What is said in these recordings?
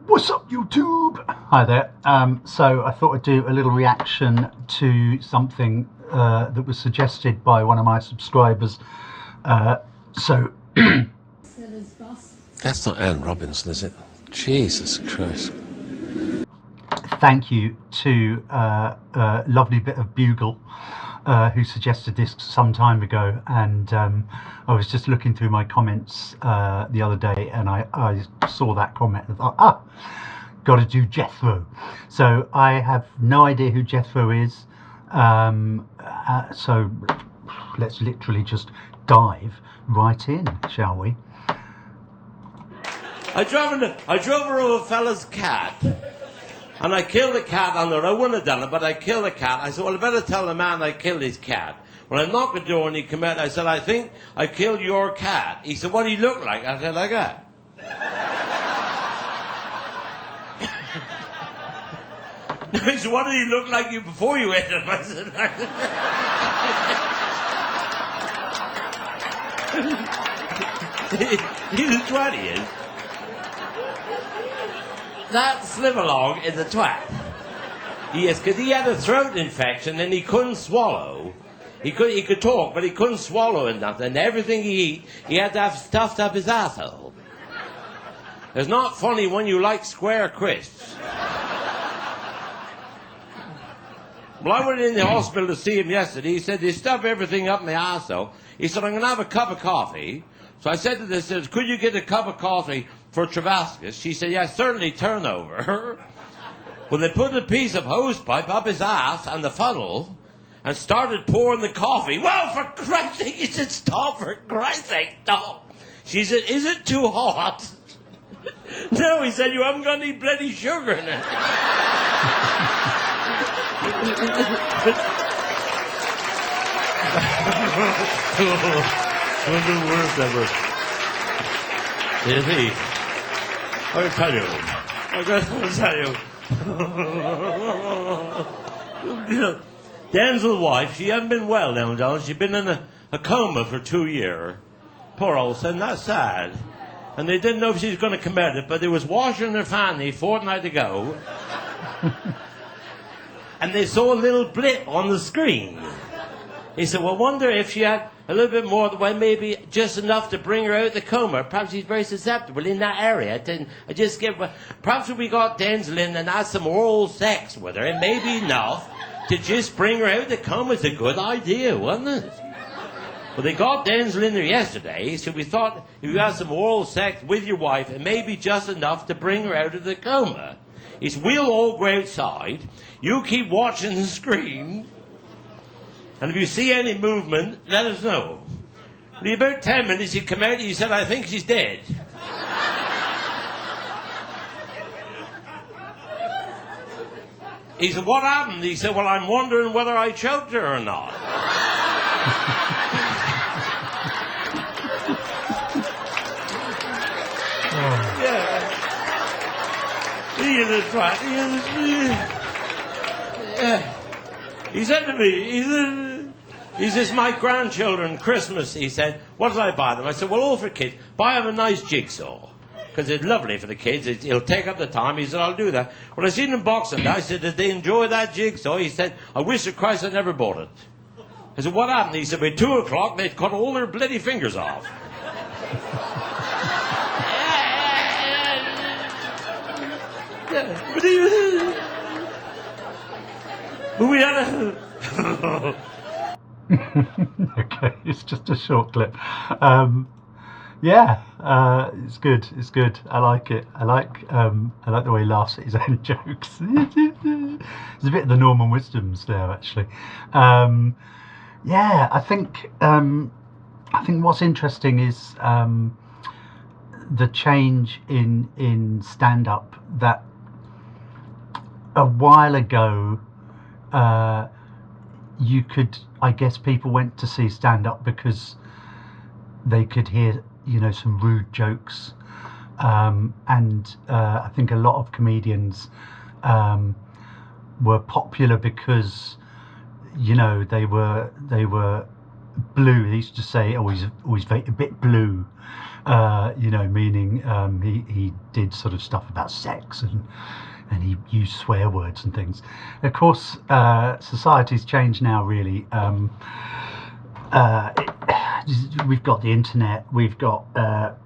What's up, YouTube? Hi there. So I thought I'd do a little reaction to something that was suggested by one of my subscribers. That's not Anne Robinson, is it? Jesus Christ. Thank you to a lovely bit of Bugle who suggested this some time ago, and I was just looking through my comments the other day, and I saw that comment and thought, got to do Jethro. So I have no idea who Jethro is, so let's literally just dive right in, shall we? I drove over a fella's cat, and I killed the cat on the road. I wouldn't have done it, but I killed the cat. I said, well, I better tell the man I killed his cat. When I knocked the door and he came out, I said, I think I killed your cat. He said, what do you look like? I said, like that. He said, what did he look like you before you ate him? I said, he's a twat, he is. That Slivalong is a twat. Yes, because he had a throat infection and he couldn't swallow. He could talk, but he couldn't swallow and nothing. And everything he eat, he had to have stuffed up his asshole. It's not funny when you like square crisps. Well, I went in the hospital to see him yesterday. He said, they stuff everything up my arsehole. He said, I'm going to have a cup of coffee. So I said to this, could you get a cup of coffee for Travascus? She said, yes, certainly, turnover. Well, they put a piece of hosepipe up his ass and the funnel and started pouring the coffee. Well, for Christ's sake, he said, stop, for Christ's sake, stop. She said, is it too hot? No, he said, you haven't got any bloody sugar in it. Was the worst ever. Is he? I'll tell you. You know, Dan's wife, she hasn't been well now, John. She's been in a coma for 2 years. Poor old son, that's sad. And they didn't know if she was going to commit it, but they was washing her fanny a fortnight ago. And they saw a little blip on the screen. He said, well, wonder if she had a little bit more, well, maybe just enough to bring her out of the coma. Perhaps she's very susceptible in that area. Perhaps if we got Denzel in and had some oral sex with her, it may be enough to just bring her out of the coma. It's a good idea, wasn't it? Well, they got Denzel in there yesterday, so we thought if you had some oral sex with your wife, it may be just enough to bring her out of the coma. He said, we'll all go outside. You keep watching the screen. And if you see any movement, let us know. In about 10 minutes, he'd come out and he said, I think she's dead. He said, what happened? He said, well, I'm wondering whether I choked her or not. Yeah. He is a twat. He said to me, he says, my grandchildren, Christmas, he said, what did I buy them? I said, well, all for kids. Buy them a nice jigsaw, because it's lovely for the kids. It'll take up the time. He said, I'll do that. Well, I seen them boxing day. I said, did they enjoy that jigsaw? He said, I wish to Christ I never bought it. I said, what happened? He said, by 2 o'clock, they'd cut all their bloody fingers off. But we had a... Okay, it's just a short clip. It's good. It's good. I like it. I like the way he laughs at his own jokes. There's a bit of the Norman Wisdoms there, actually. I think what's interesting is the change in stand-up. That a while ago, you could, I guess, people went to see stand-up because they could hear, some rude jokes, and I think a lot of comedians were popular because, they were blue. They used to say, always a bit blue, You know, meaning he did sort of stuff about sex and he used swear words and things. Of course, society's changed now, really. We've got the internet, we've got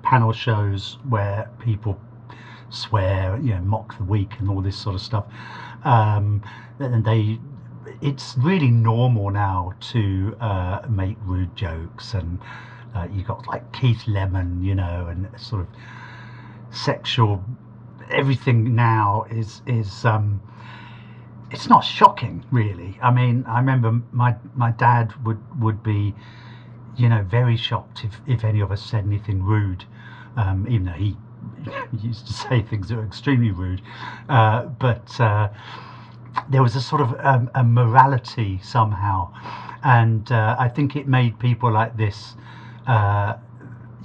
panel shows where people swear, you know, mock the weak and all this sort of stuff. And it's really normal now to make rude jokes, and you got like Keith Lemon, you know, and sort of sexual everything now is it's not shocking, really. I mean, I remember my dad would be, you know, very shocked if any of us said anything rude, even though he used to say things that were extremely rude, but there was a sort of a morality somehow, and I think it made people like this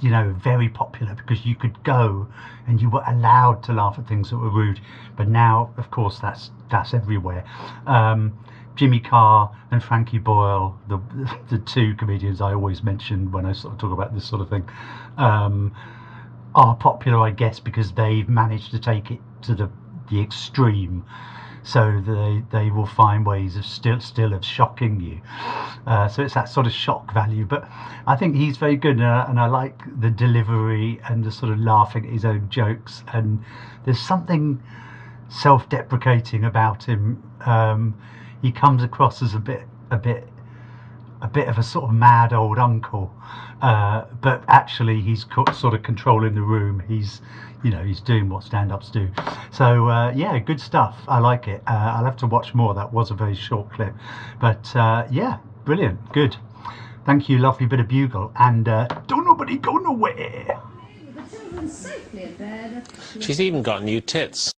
you know, very popular, because you could go and you were allowed to laugh at things that were rude. But now, of course, that's everywhere. Jimmy Carr and Frankie Boyle, the two comedians I always mention when I sort of talk about this sort of thing, are popular, I guess, because they've managed to take it to the extreme. So they will find ways of still of shocking you. So it's that sort of shock value. But I think he's very good, and I like the delivery and the sort of laughing at his own jokes. And there's something self-deprecating about him. He comes across as a bit of a sort of mad old uncle, but actually he's sort of controlling the room. He's doing what stand-ups do. So yeah, good stuff. I like it. I'll have to watch more. That was a very short clip, but yeah, brilliant, good. Thank you, lovely bit of bugle, and don't nobody go nowhere. She's even got new tits.